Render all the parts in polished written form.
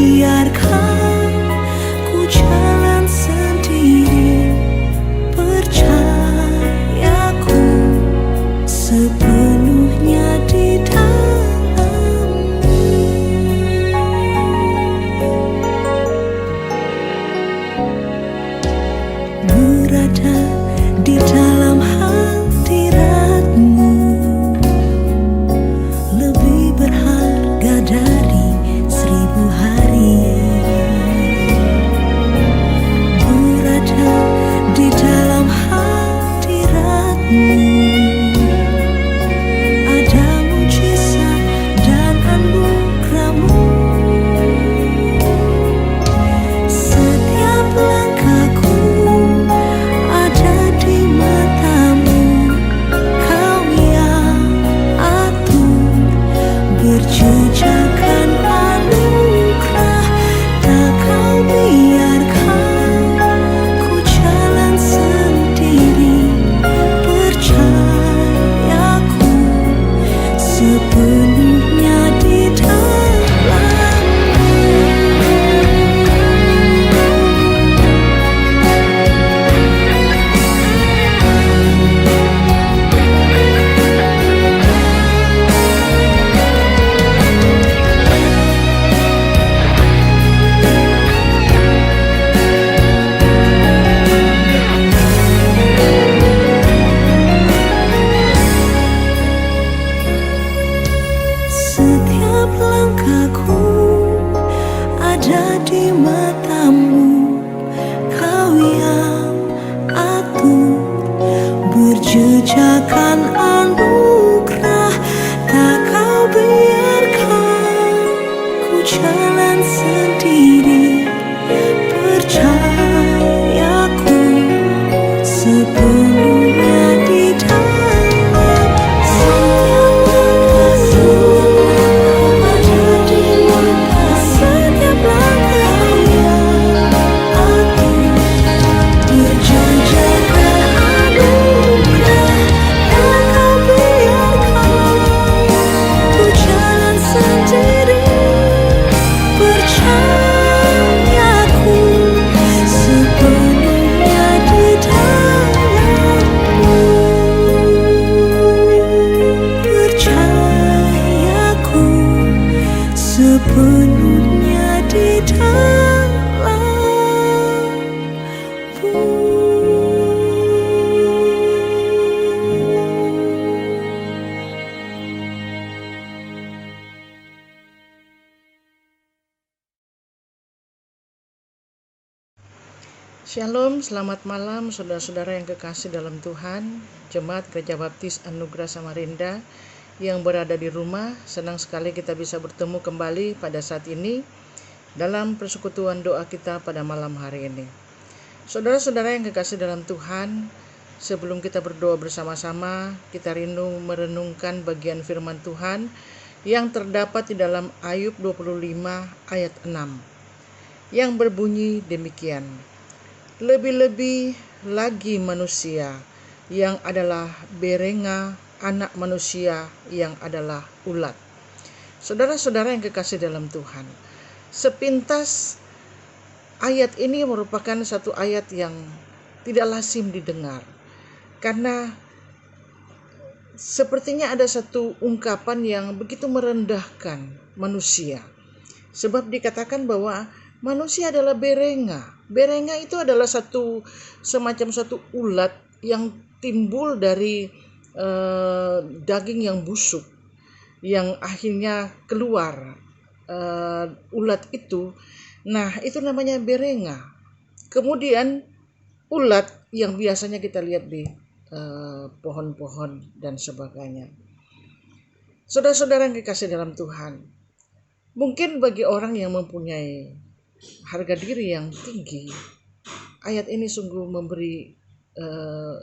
biarkan ku jalan sendiri, percayaku sepenuhnya di dalam-Mu. Berada di dalam hadirat-Mu lebih berharga dari 1000 hari. Berada di dalam hadirat-Mu ada mujizat dan anugerah-Mu. Setiap langkahku ada di mata-Mu, Kau yang atur berjejakan anugerah. Tak Kau biarkan ku jalan sendiri, percayaku sepenuhnya di dalam-Mu. Setiap langkahku ada di mata-Mu, Kau yang atur berjejakan anugerah. Tak Kau biarkan ku jalan sendiri, percayaku sepenuhnya di dalam. Setiap langkahku ada di mata, setiap langkah yang atur berjejakan anugerah. Tak Kau biarkan ku jalan sendiri, percayaku sepenuhnya di dalam-Mu. Percayaku sepenuhnya di dalam-Mu. Shalom, selamat malam saudara-saudara yang kekasih dalam Tuhan. Jemaat Gereja Baptis Anugerah Samarinda yang berada di rumah, senang sekali kita bisa bertemu kembali pada saat ini dalam persekutuan doa kita pada malam hari ini. Saudara-saudara yang kekasih dalam Tuhan, sebelum kita berdoa bersama-sama, kita rindu merenungkan bagian firman Tuhan yang terdapat di dalam Ayub 25 ayat 6 yang berbunyi demikian. Lebih-lebih lagi manusia yang adalah berenga, anak manusia yang adalah ulat. Saudara-saudara yang kekasih dalam Tuhan, sepintas ayat ini merupakan satu ayat yang tidak lazim didengar, karena sepertinya ada satu ungkapan yang begitu merendahkan manusia. Sebab dikatakan bahwa manusia adalah berenga. Berenga itu adalah semacam satu ulat yang timbul dari daging yang busuk, yang akhirnya keluar ulat itu. Nah, itu namanya berenga. Kemudian ulat yang biasanya kita lihat di pohon-pohon dan sebagainya. Saudara-saudara yang dikasih dalam Tuhan, mungkin bagi orang yang mempunyai harga diri yang tinggi, ayat ini sungguh memberi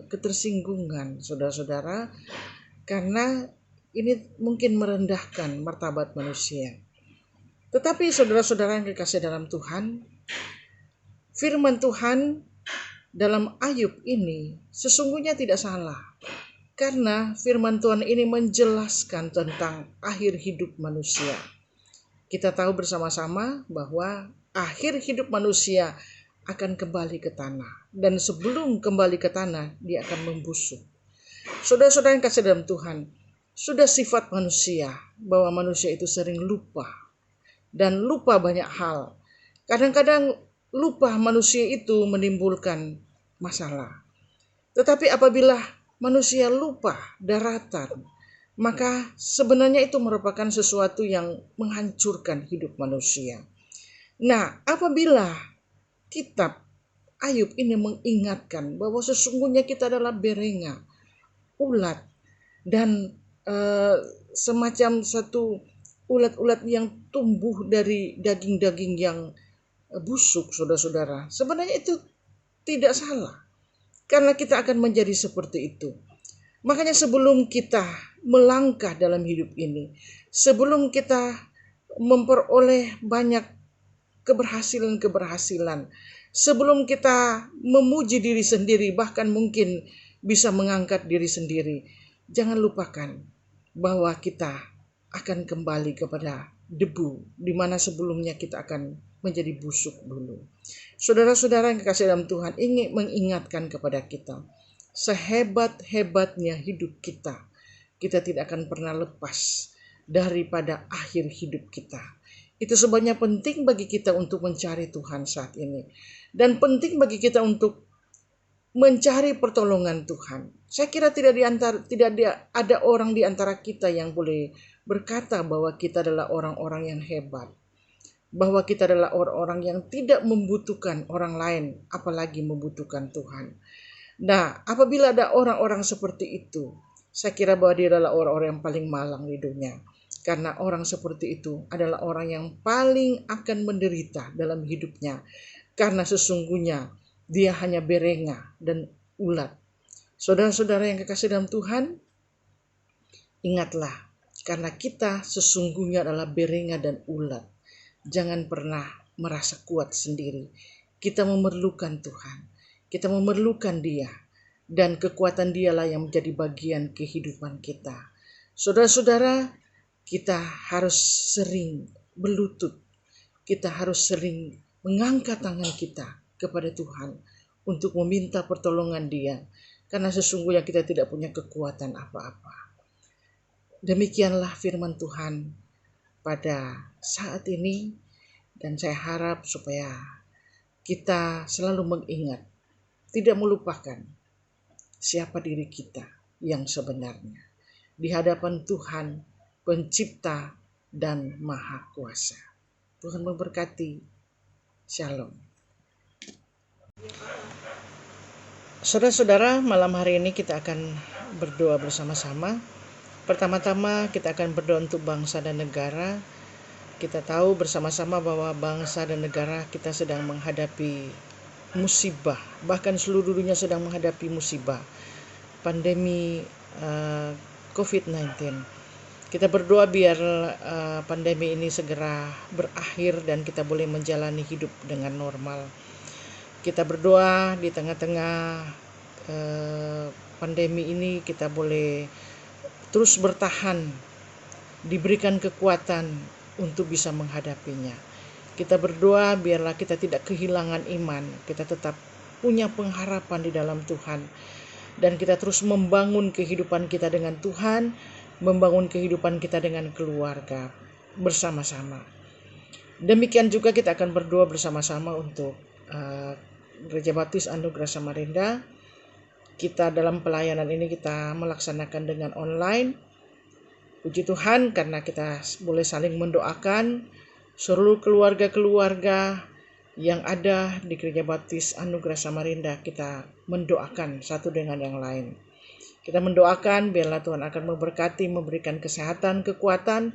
ketersinggungan saudara-saudara, karena ini mungkin merendahkan martabat manusia. Tetapi saudara-saudara yang dikasih dalam Tuhan, firman Tuhan dalam Ayub ini sesungguhnya tidak salah, karena firman Tuhan ini menjelaskan tentang akhir hidup manusia. Kita tahu bersama-sama bahwa akhir hidup manusia akan kembali ke tanah. Dan sebelum kembali ke tanah, dia akan membusuk. Saudara-saudara yang kasih dalam Tuhan, sudah sifat manusia bahwa manusia itu sering lupa. Dan lupa banyak hal. Kadang-kadang lupa manusia itu menimbulkan masalah. Tetapi apabila manusia lupa daratan, maka sebenarnya itu merupakan sesuatu yang menghancurkan hidup manusia. Nah, apabila kitab Ayub ini mengingatkan bahwa sesungguhnya kita adalah berenga, ulat, dan semacam satu ulat-ulat yang tumbuh dari daging-daging yang busuk, saudara-saudara. Sebenarnya itu tidak salah, karena kita akan menjadi seperti itu. Makanya sebelum kita melangkah dalam hidup ini, sebelum kita memperoleh banyak keberhasilan, sebelum kita memuji diri sendiri, bahkan mungkin bisa mengangkat diri sendiri, jangan lupakan bahwa kita akan kembali kepada debu, di mana sebelumnya kita akan menjadi busuk dulu. Saudara-saudara yang kekasih dalam Tuhan, ingin mengingatkan kepada kita, sehebat-hebatnya hidup kita, kita tidak akan pernah lepas daripada akhir hidup kita. Itu sebabnya penting bagi kita untuk mencari Tuhan saat ini. Dan penting bagi kita untuk mencari pertolongan Tuhan. Saya kira tidak ada orang di antara kita yang boleh berkata bahwa kita adalah orang-orang yang hebat. Bahwa kita adalah orang-orang yang tidak membutuhkan orang lain, apalagi membutuhkan Tuhan. Nah, apabila ada orang-orang seperti itu, saya kira bahwa dia adalah orang-orang yang paling malang di dunia. Karena orang seperti itu adalah orang yang paling akan menderita dalam hidupnya. Karena sesungguhnya dia hanya berenga dan ulat. Saudara-saudara yang kekasih dalam Tuhan, ingatlah, karena kita sesungguhnya adalah berenga dan ulat. Jangan pernah merasa kuat sendiri. Kita memerlukan Tuhan. Kita memerlukan Dia. Dan kekuatan Dialah yang menjadi bagian kehidupan kita. Saudara-saudara, kita harus sering berlutut. Kita harus sering mengangkat tangan kita kepada Tuhan untuk meminta pertolongan Dia. Karena sesungguhnya kita tidak punya kekuatan apa-apa. Demikianlah firman Tuhan pada saat ini, dan saya harap supaya kita selalu mengingat, tidak melupakan siapa diri kita yang sebenarnya di hadapan Tuhan Pencipta dan Maha Kuasa. Tuhan memberkati. Shalom. Saudara-saudara, malam hari ini kita akan berdoa bersama-sama. Pertama-tama kita akan berdoa untuk bangsa dan negara. Kita tahu bersama-sama bahwa bangsa dan negara kita sedang menghadapi musibah. Bahkan seluruh dunia sedang menghadapi musibah. Pandemi COVID-19. Kita berdoa biar pandemi ini segera berakhir dan kita boleh menjalani hidup dengan normal. Kita berdoa di tengah-tengah pandemi ini kita boleh terus bertahan, diberikan kekuatan untuk bisa menghadapinya. Kita berdoa biarlah kita tidak kehilangan iman, kita tetap punya pengharapan di dalam Tuhan. Dan kita terus membangun kehidupan kita dengan Tuhan, membangun kehidupan kita dengan keluarga bersama-sama. Demikian juga kita akan berdoa bersama-sama untuk Gereja Baptis Anugerah Samarinda. Kita dalam pelayanan ini kita melaksanakan dengan online. Puji Tuhan karena kita boleh saling mendoakan seluruh keluarga-keluarga yang ada di Gereja Baptis Anugerah Samarinda. Kita mendoakan satu dengan yang lain. Kita mendoakan biarlah Tuhan akan memberkati, memberikan kesehatan, kekuatan,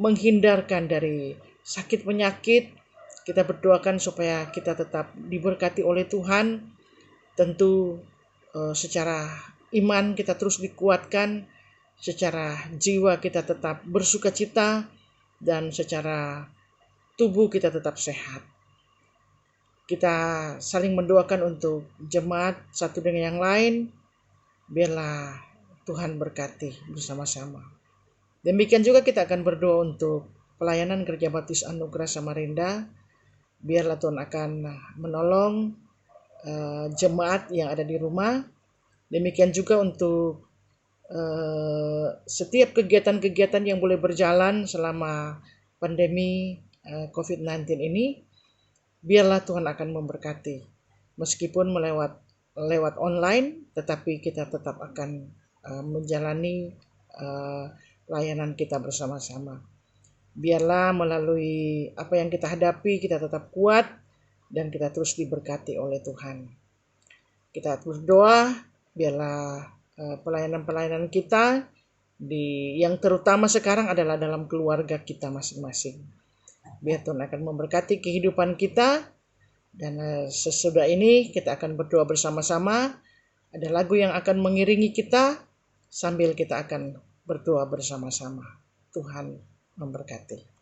menghindarkan dari sakit penyakit. Kita berdoakan supaya kita tetap diberkati oleh Tuhan. Tentu secara iman kita terus dikuatkan, secara jiwa kita tetap bersukacita, dan secara tubuh kita tetap sehat. Kita saling mendoakan untuk jemaat satu dengan yang lain. Biarlah Tuhan berkati bersama-sama. Demikian juga kita akan berdoa untuk pelayanan Gereja Baptis Anugerah Samarinda. Biarlah Tuhan akan menolong jemaat yang ada di rumah. Demikian juga untuk setiap kegiatan-kegiatan yang boleh berjalan selama pandemi COVID-19 ini. Biarlah Tuhan akan memberkati. Meskipun lewat online, tetapi kita tetap akan menjalani layanan kita bersama-sama. Biarlah melalui apa yang kita hadapi, kita tetap kuat dan kita terus diberkati oleh Tuhan. Kita terus berdoa, biarlah pelayanan-pelayanan kita yang terutama sekarang adalah dalam keluarga kita masing-masing. Biar Tuhan akan memberkati kehidupan kita. Dan sesudah ini kita akan berdoa bersama-sama. Ada lagu yang akan mengiringi kita sambil kita akan berdoa bersama-sama. Tuhan memberkati.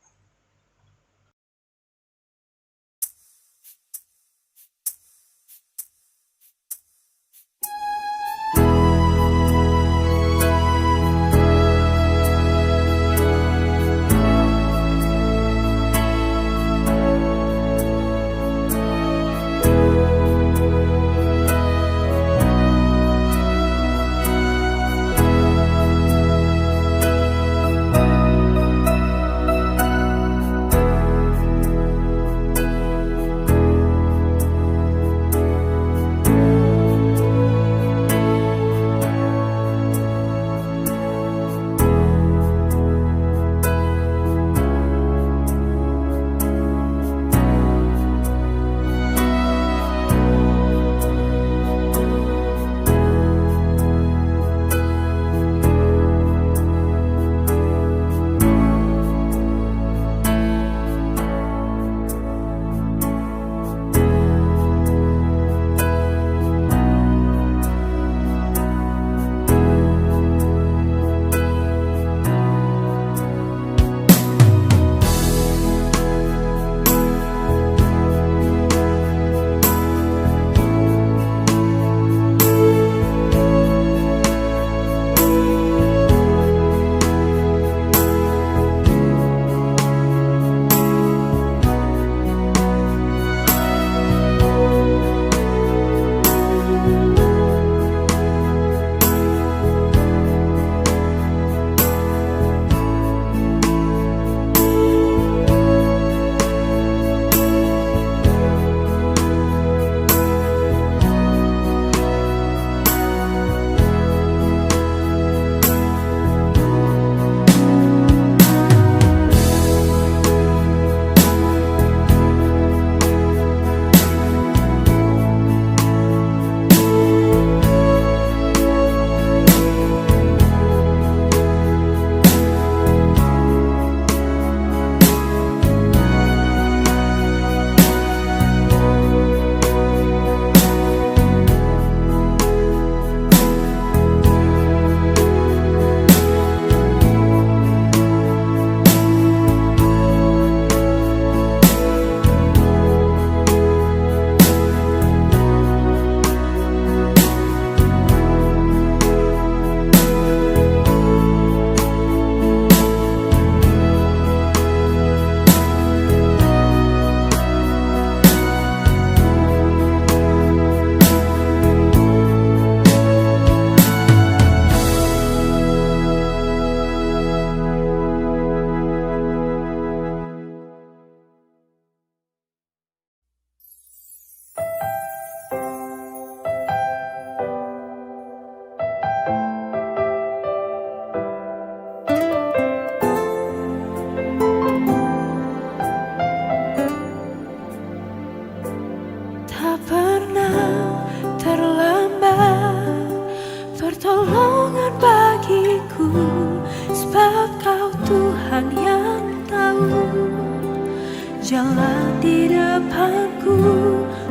Jalan di depanku,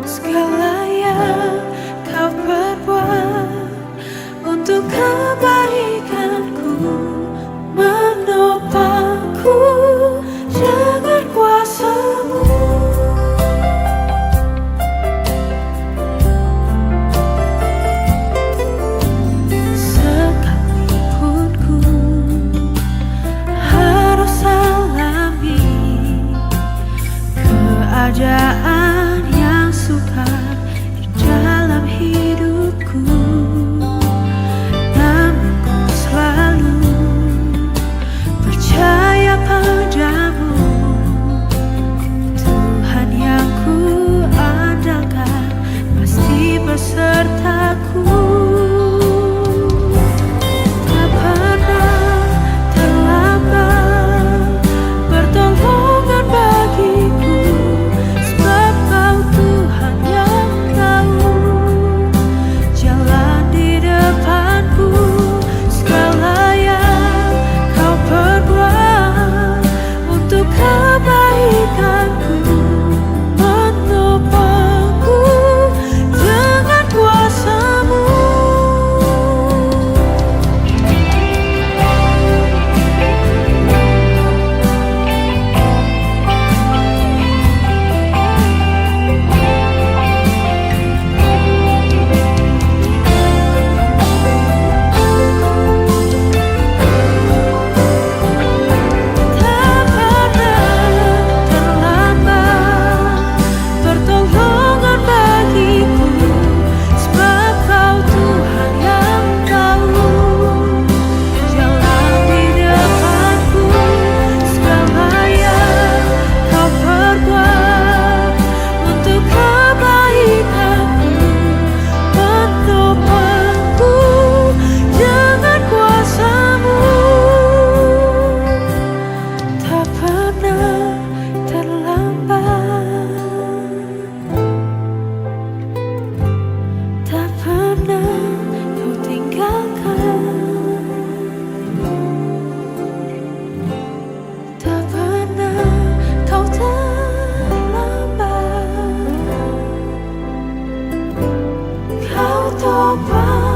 segala yang kau perbuat untuk kebaikanku, menopangku dengan kuasa-Mu. Sekalipun ku harus alami keadaan yang sukar di dalam hidupku, namun ku selalu percaya padamu, Tuhan yang ku andalkan pasti besertaku. Tak pernah terlambat pertolongan bagiku, sebab Kau Tuhan yang tahu jalan di depanku. Segala yang Kau perbuat untuk kebaikanku, menopangku dengan kuasa-Mu. Tak pernah terlambat pertolongan bagiku, sebab Kau Tuhan yang tahu jalan di depanku. Segala yang Kau perbuat untuk kebaikanku, menopangku dengan kuasa-Mu. Tak pernah terlambat, tak pernah Kau tinggalkan, tak pernah Kau terlambat. Kau topang